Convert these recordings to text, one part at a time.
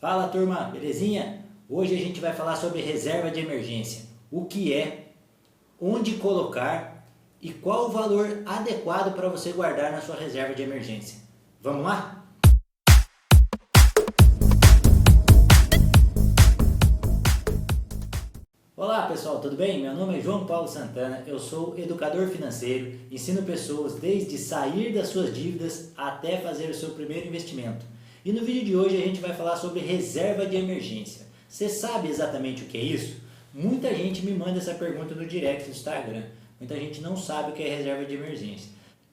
Fala turma, belezinha? Hoje a gente vai falar sobre reserva de emergência. O que é, onde colocar e qual o valor adequado para você guardar na sua reserva de emergência. Vamos lá? Olá pessoal, tudo bem? Meu nome é João Paulo Santana, eu sou educador financeiro, ensino pessoas desde sair das suas dívidas até fazer o seu primeiro investimento. E no vídeo de hoje a gente vai falar sobre reserva de emergência. Você sabe exatamente o que é isso? Muita gente me manda essa pergunta no direct do Instagram. Muita gente não sabe o que é reserva de emergência.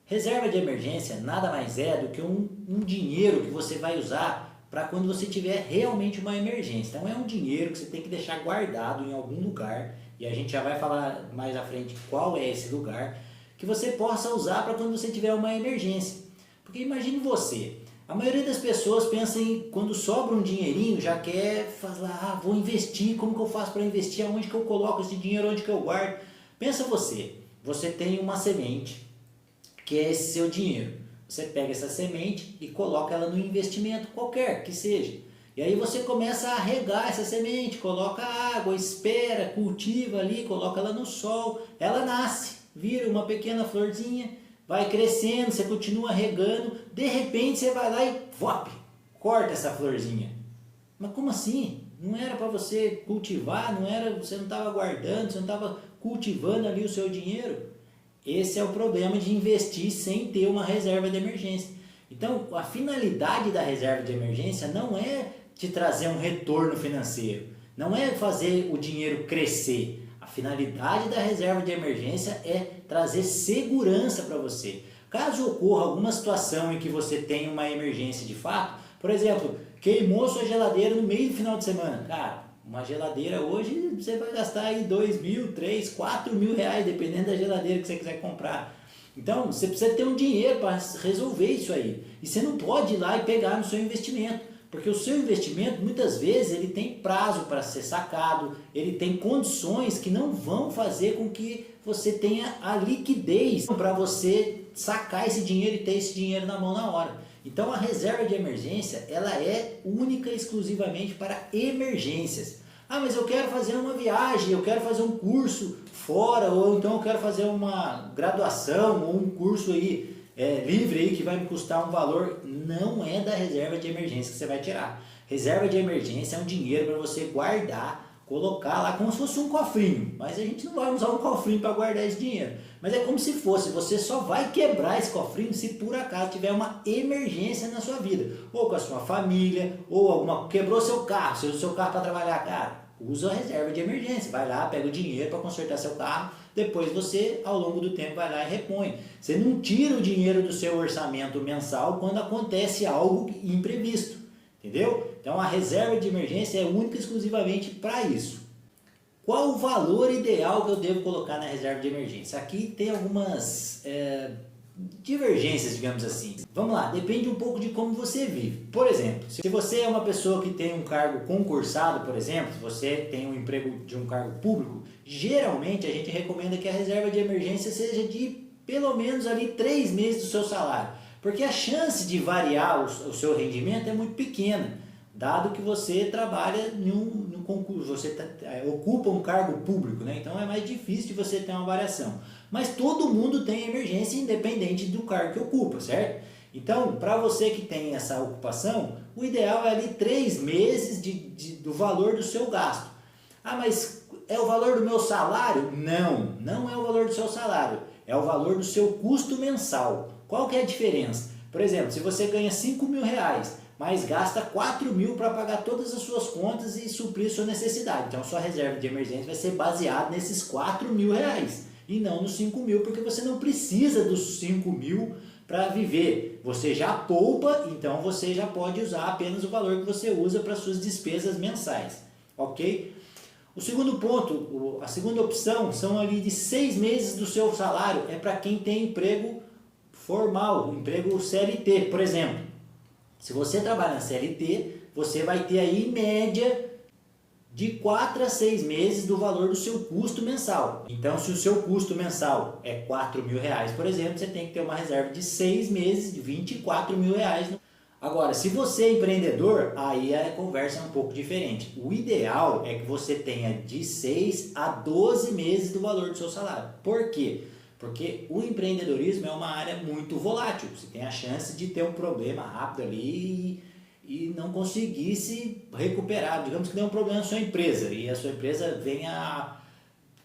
Reserva de emergência nada mais é do que um dinheiro que você vai usar para quando você tiver realmente uma emergência. Então é um dinheiro que você tem que deixar guardado em algum lugar, e a gente já vai falar mais à frente qual é esse lugar, que você possa usar para quando você tiver uma emergência. Porque imagine você, a maioria das pessoas pensa em, quando sobra um dinheirinho, já quer falar, vou investir, como que eu faço para investir, aonde que eu coloco esse dinheiro, onde que eu guardo. Pensa você tem uma semente, que é esse seu dinheiro. Você pega essa semente e coloca ela no investimento qualquer que seja. E aí você começa a regar essa semente, coloca água, espera, cultiva ali, coloca ela no sol, ela nasce, vira uma pequena florzinha, vai crescendo, você continua regando, de repente você vai lá e corta essa florzinha. Mas como assim? Não era para você cultivar, você não estava guardando, você não estava cultivando ali o seu dinheiro? Esse é o problema de investir sem ter uma reserva de emergência. Então, a finalidade da reserva de emergência não é te trazer um retorno financeiro, não é fazer o dinheiro crescer. A finalidade da reserva de emergência é trazer segurança para você. Caso ocorra alguma situação em que você tenha uma emergência de fato, por exemplo, queimou sua geladeira no meio do final de semana, cara, uma geladeira hoje você vai gastar aí 2 mil, 3, 4 mil reais, dependendo da geladeira que você quiser comprar. Então você precisa ter um dinheiro para resolver isso aí. E você não pode ir lá e pegar no seu investimento, porque o seu investimento muitas vezes ele tem prazo para ser sacado, ele tem condições que não vão fazer com que você tenha a liquidez para você sacar esse dinheiro e ter esse dinheiro na mão na hora. Então a reserva de emergência ela é única e exclusivamente para emergências. Ah, mas eu quero fazer uma viagem, eu quero fazer um curso fora, ou então eu quero fazer uma graduação ou um curso aí livre aí que vai me custar um valor. Não é da reserva de emergência que você vai tirar. Reserva de emergência é um dinheiro para você guardar, colocar lá como se fosse um cofrinho, mas a gente não vai usar um cofrinho para guardar esse dinheiro, mas é como se fosse, você só vai quebrar esse cofrinho se por acaso tiver uma emergência na sua vida, ou com a sua família, ou quebrou seu carro, você usa seu carro para trabalhar, cara, usa a reserva de emergência, vai lá, pega o dinheiro para consertar seu carro, depois você ao longo do tempo vai lá e repõe. Você não tira o dinheiro do seu orçamento mensal quando acontece algo imprevisto, entendeu? Então a reserva de emergência é única e exclusivamente para isso. Qual o valor ideal que eu devo colocar na reserva de emergência? Aqui tem algumas divergências, digamos assim. Vamos lá, depende um pouco de como você vive. Por exemplo, se você é uma pessoa que tem um cargo concursado, por exemplo, se você tem um emprego de um cargo público, geralmente a gente recomenda que a reserva de emergência seja de pelo menos ali 3 meses do seu salário. Porque a chance de variar o seu rendimento é muito pequena, dado que você trabalha em um concurso, você ocupa um cargo público, né? Então é mais difícil de você ter uma variação. Mas todo mundo tem emergência independente do cargo que ocupa, certo? Então, para você que tem essa ocupação, o ideal é ali 3 meses do valor do seu gasto. Ah, mas é o valor do meu salário? Não, não é o valor do seu salário, é o valor do seu custo mensal. Qual que é a diferença? Por exemplo, se você ganha 5 mil reais, mas gasta 4 mil para pagar todas as suas contas e suprir sua necessidade. Então, sua reserva de emergência vai ser baseada nesses 4 mil reais e não nos 5 mil, porque você não precisa dos 5 mil para viver. Você já poupa, então você já pode usar apenas o valor que você usa para suas despesas mensais, ok? O segundo ponto, a segunda opção, são ali de 6 meses do seu salário, é para quem tem emprego formal, emprego CLT, por exemplo. Se você trabalha na CLT, você vai ter aí em média de 4 a 6 meses do valor do seu custo mensal. Então, se o seu custo mensal é 4 mil reais, por exemplo, você tem que ter uma reserva de 6 meses de 24 mil reais. Agora, se você é empreendedor, aí a conversa é um pouco diferente. O ideal é que você tenha de 6 a 12 meses do valor do seu salário. Por quê? Porque o empreendedorismo é uma área muito volátil. Você tem a chance de ter um problema rápido ali e não conseguir se recuperar. Digamos que deu um problema na sua empresa e a sua empresa venha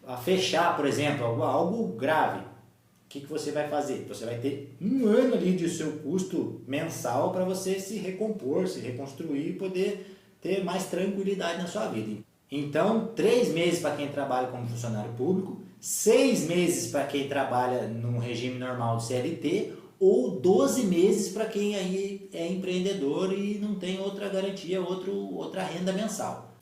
a fechar, por exemplo, algo grave. O que você vai fazer? Você vai ter um ano ali de seu custo mensal para você se recompor, se reconstruir e poder ter mais tranquilidade na sua vida. Então, 3 meses para quem trabalha como funcionário público, 6 meses para quem trabalha num regime normal de CLT ou 12 meses para quem aí é empreendedor e não tem outra garantia, outra renda mensal.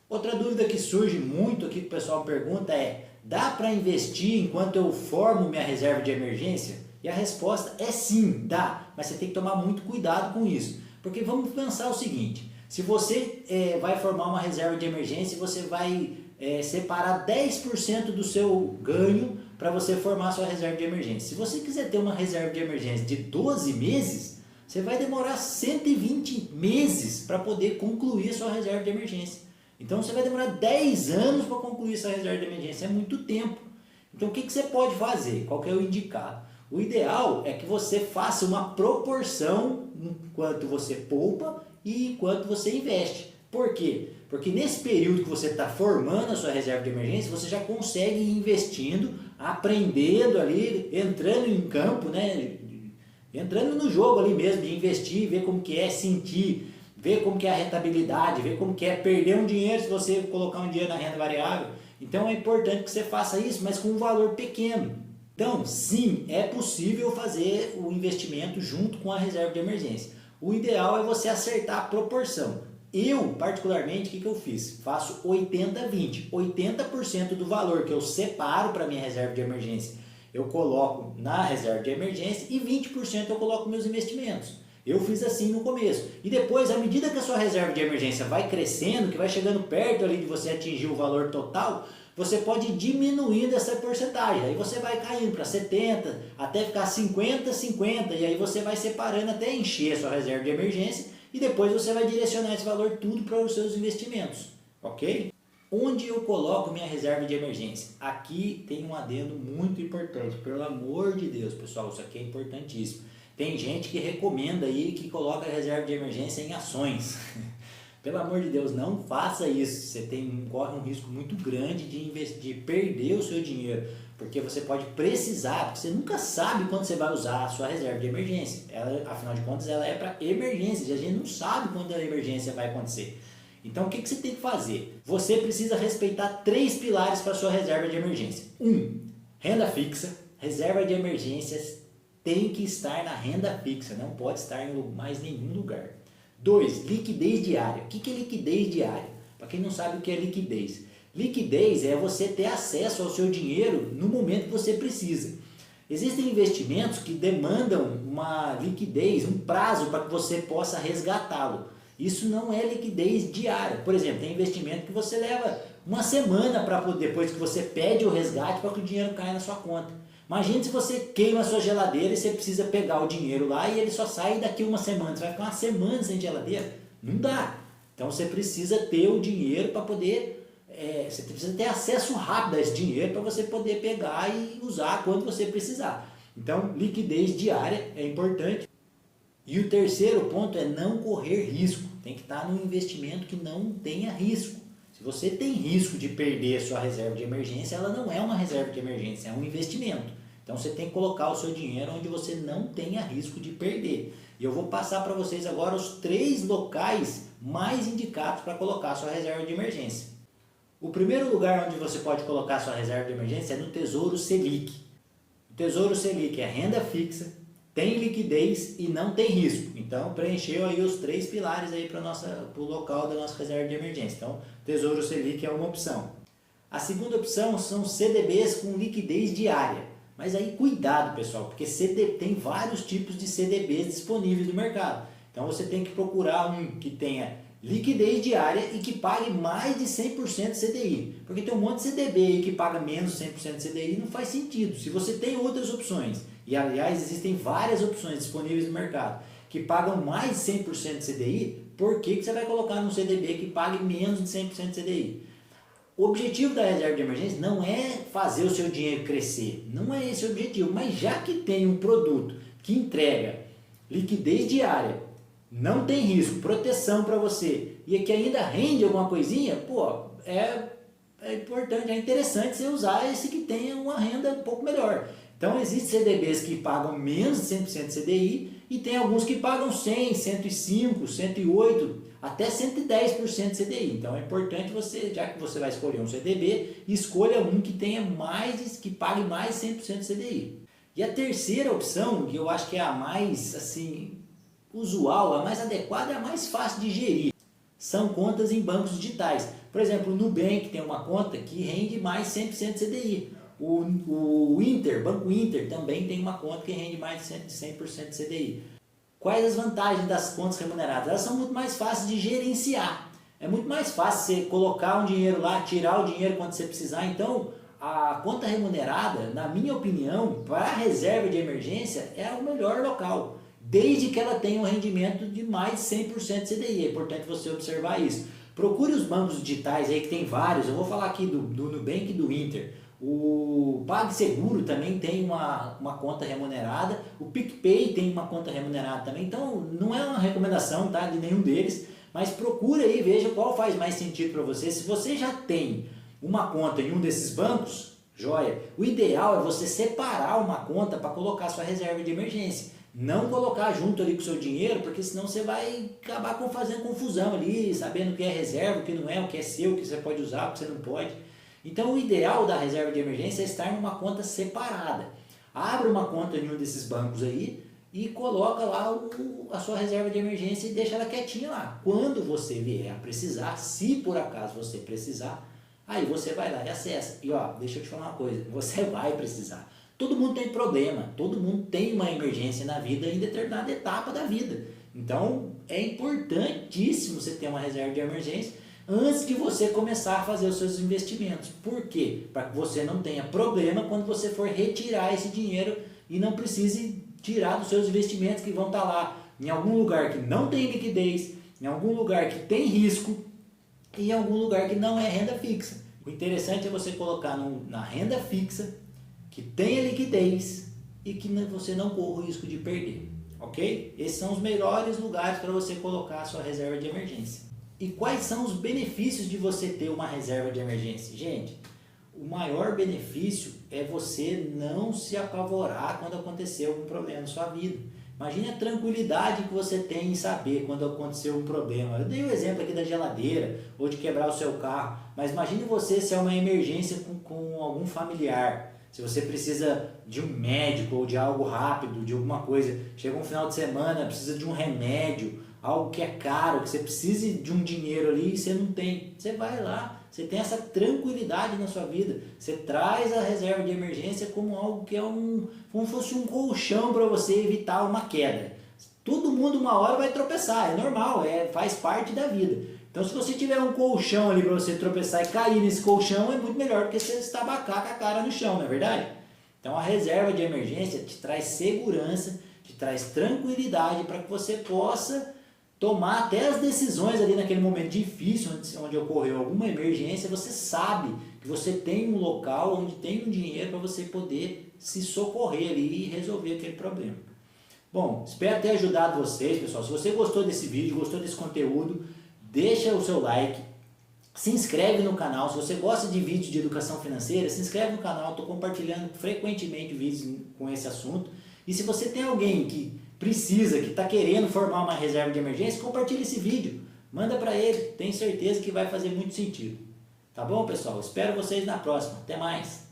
Outra dúvida que surge muito aqui que o pessoal pergunta é: dá para investir enquanto eu formo minha reserva de emergência? E a resposta é sim, dá, mas você tem que tomar muito cuidado com isso. Porque vamos pensar o seguinte: se você vai formar uma reserva de emergência, você vai separar 10% do seu ganho para você formar a sua reserva de emergência. Se você quiser ter uma reserva de emergência de 12 meses, você vai demorar 120 meses para poder concluir a sua reserva de emergência. Então você vai demorar 10 anos para concluir essa reserva de emergência, é muito tempo. Então o que você pode fazer? Qual que é o indicado? O ideal é que você faça uma proporção enquanto você poupa e enquanto você investe. Por quê? Porque nesse período que você está formando a sua reserva de emergência, você já consegue ir investindo, aprendendo ali, entrando em campo, né? Entrando no jogo ali mesmo, de investir, ver como que é, sentir, ver como que é a rentabilidade, ver como que é perder um dinheiro se você colocar um dinheiro na renda variável. Então é importante que você faça isso, mas com um valor pequeno. Então, sim, é possível fazer o investimento junto com a reserva de emergência. O ideal é você acertar a proporção. Eu, particularmente, o que eu fiz? Faço 80-20. 80% do valor que eu separo para minha reserva de emergência, eu coloco na reserva de emergência e 20% eu coloco meus investimentos. Eu fiz assim no começo. E depois, à medida que a sua reserva de emergência vai crescendo, que vai chegando perto ali de você atingir o valor total, você pode ir diminuindo essa porcentagem. Aí você vai caindo para 70, até ficar 50-50, e aí você vai separando até encher a sua reserva de emergência, e depois você vai direcionar esse valor tudo para os seus investimentos, ok? Onde eu coloco minha reserva de emergência? Aqui tem um adendo muito importante, pelo amor de Deus, pessoal, isso aqui é importantíssimo. Tem gente que recomenda aí que coloca a reserva de emergência em ações. Pelo amor de Deus, não faça isso. Você corre um risco muito grande de perder o seu dinheiro, porque você pode precisar, porque você nunca sabe quando você vai usar a sua reserva de emergência. Afinal de contas, ela é para emergência, e a gente não sabe quando a emergência vai acontecer. Então, o que você tem que fazer? Você precisa respeitar 3 pilares para a sua reserva de emergência. 1. Renda fixa. Reserva de emergências tem que estar na renda fixa, não pode estar em mais nenhum lugar. 2. Liquidez diária. O que é liquidez diária? Para quem não sabe o que é liquidez. Liquidez é você ter acesso ao seu dinheiro no momento que você precisa. Existem investimentos que demandam uma liquidez, um prazo para que você possa resgatá-lo. Isso não é liquidez diária. Por exemplo, tem investimento que você leva uma semana para depois que você pede o resgate para que o dinheiro caia na sua conta. Imagine se você queima a sua geladeira e você precisa pegar o dinheiro lá e ele só sai daqui uma semana. Você vai ficar uma semana sem geladeira? Não dá. Então você precisa ter o dinheiro para poder... você precisa ter acesso rápido a esse dinheiro para você poder pegar e usar quando você precisar. Então, liquidez diária é importante. E o terceiro ponto é não correr risco. Tem que estar num investimento que não tenha risco. Se você tem risco de perder a sua reserva de emergência, ela não é uma reserva de emergência, é um investimento. Então você tem que colocar o seu dinheiro onde você não tenha risco de perder. E eu vou passar para vocês agora os 3 locais mais indicados para colocar a sua reserva de emergência. O primeiro lugar onde você pode colocar a sua reserva de emergência é no Tesouro Selic. O Tesouro Selic é renda fixa, tem liquidez e não tem risco. Então preencheu aí os 3 pilares aí para o local da nossa reserva de emergência. Então Tesouro Selic é uma opção. A segunda opção são CDBs com liquidez diária. Mas aí cuidado, pessoal, porque tem vários tipos de CDBs disponíveis no mercado. Então você tem que procurar um que tenha liquidez diária e que pague mais de 100% de CDI. Porque tem um monte de CDB aí que paga menos de 100% de CDI, não faz sentido. Se você tem outras opções, e aliás existem várias opções disponíveis no mercado, que pagam mais de 100% de CDI, por que você vai colocar num CDB que pague menos de 100% de CDI? O objetivo da reserva de emergência não é fazer o seu dinheiro crescer, não é esse o objetivo, mas já que tem um produto que entrega liquidez diária, não tem risco, proteção para você e que ainda rende alguma coisinha, pô, é importante, é interessante você usar esse que tenha uma renda um pouco melhor. Então existem CDBs que pagam menos de 100% de CDI e tem alguns que pagam 100, 105, 108, até 110% de CDI. Então é importante você, já que você vai escolher um CDB, escolha um que tenha mais, que pague mais de 100% de CDI. E a terceira opção, que eu acho que é a mais assim usual, a mais adequada, é a mais fácil de gerir, são contas em bancos digitais. Por exemplo, o Nubank tem uma conta que rende mais 100% de CDI. O Banco Inter também tem uma conta que rende mais de 100% de CDI. Quais as vantagens das contas remuneradas? Elas são muito mais fáceis de gerenciar. É muito mais fácil você colocar um dinheiro lá, tirar o dinheiro quando você precisar. Então, a conta remunerada, na minha opinião, para a reserva de emergência, é o melhor local, desde que ela tenha um rendimento de mais de 100% de CDI. É importante você observar isso. Procure os bancos digitais aí, que tem vários. Eu vou falar aqui do Nubank e do Inter. O PagSeguro também tem uma conta remunerada. O PicPay tem uma conta remunerada também. Então, não é uma recomendação, tá, de nenhum deles. Mas procure aí, veja qual faz mais sentido para você. Se você já tem uma conta em um desses bancos, joia. O ideal é você separar uma conta para colocar sua reserva de emergência. Não colocar junto ali com o seu dinheiro, porque senão você vai acabar fazendo confusão ali, sabendo o que é reserva, o que não é, o que é seu, o que você pode usar, o que você não pode. Então o ideal da reserva de emergência é estar numa conta separada. Abre uma conta em um desses bancos aí e coloca lá a sua reserva de emergência e deixa ela quietinha lá. Quando você vier a precisar, se por acaso você precisar, aí você vai lá e acessa. E ó, deixa eu te falar uma coisa, você vai precisar. Todo mundo tem problema, todo mundo tem uma emergência na vida em determinada etapa da vida. Então é importantíssimo você ter uma reserva de emergência antes de você começar a fazer os seus investimentos. Por quê? Para que você não tenha problema quando você for retirar esse dinheiro e não precise tirar dos seus investimentos que vão estar lá em algum lugar que não tem liquidez, em algum lugar que tem risco e em algum lugar que não é renda fixa. O interessante é você colocar na renda fixa, que tenha liquidez e que você não corra o risco de perder, ok? Esses são os melhores lugares para você colocar a sua reserva de emergência. E quais são os benefícios de você ter uma reserva de emergência? Gente, o maior benefício é você não se apavorar quando acontecer algum problema na sua vida. Imagine a tranquilidade que você tem em saber quando aconteceu um problema. Eu dei o exemplo aqui da geladeira ou de quebrar o seu carro, mas imagine você se é uma emergência com algum familiar. Se você precisa de um médico ou de algo rápido, de alguma coisa, chega um final de semana, precisa de um remédio, algo que é caro, que você precise de um dinheiro ali e você não tem. Você vai lá, você tem essa tranquilidade na sua vida. Você traz a reserva de emergência como algo que é como fosse um colchão para você evitar uma queda. Todo mundo uma hora vai tropeçar, é normal, faz parte da vida. Então, se você tiver um colchão ali para você tropeçar e cair nesse colchão, é muito melhor do que você estabacar com a cara no chão, não é verdade? Então, a reserva de emergência te traz segurança, te traz tranquilidade para que você possa tomar até as decisões ali naquele momento difícil, onde ocorreu alguma emergência. Você sabe que você tem um local onde tem um dinheiro para você poder se socorrer ali e resolver aquele problema. Bom, espero ter ajudado vocês, pessoal. Se você gostou desse vídeo, gostou desse conteúdo, deixa o seu like, se inscreve no canal. Se você gosta de vídeos de educação financeira, se inscreve no canal. Estou compartilhando frequentemente vídeos com esse assunto. E se você tem alguém que precisa, que está querendo formar uma reserva de emergência, compartilhe esse vídeo. Manda para ele, tenho certeza que vai fazer muito sentido. Tá bom, pessoal? Espero vocês na próxima. Até mais!